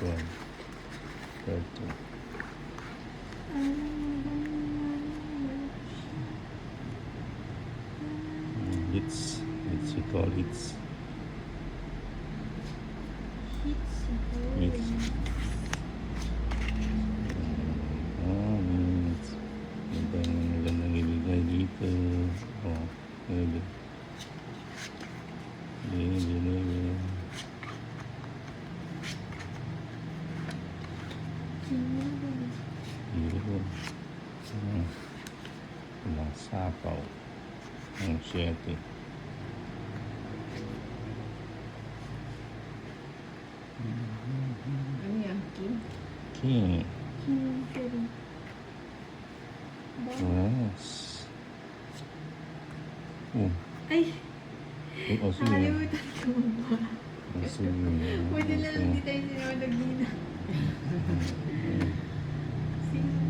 12, 13. Hits you call hits. Hits. Hits. Magandang ibigay dito. Oh, pwede. Hindi. Yun. Walang sapaw. Ang 7. Ano yan? Kim? King. King. Yes. Oh. Ay, Oh, sige. nakalimutan ko ba? Oh, sige. Buti na lang hindi tayo sinunod nina.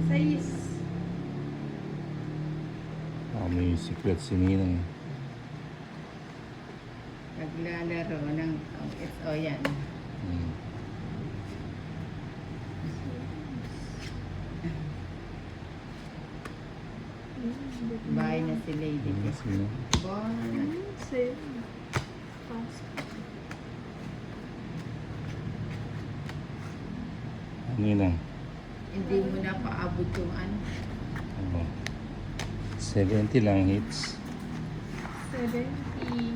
Sais. May secret si Ninang. Paglalaro ng SO yan. Bahay na si Lady. Sino? Bon. Sa'yo. Fast. Ninang. Hindi mo na paabot yung ano. Oh. 70 lang hits. 70.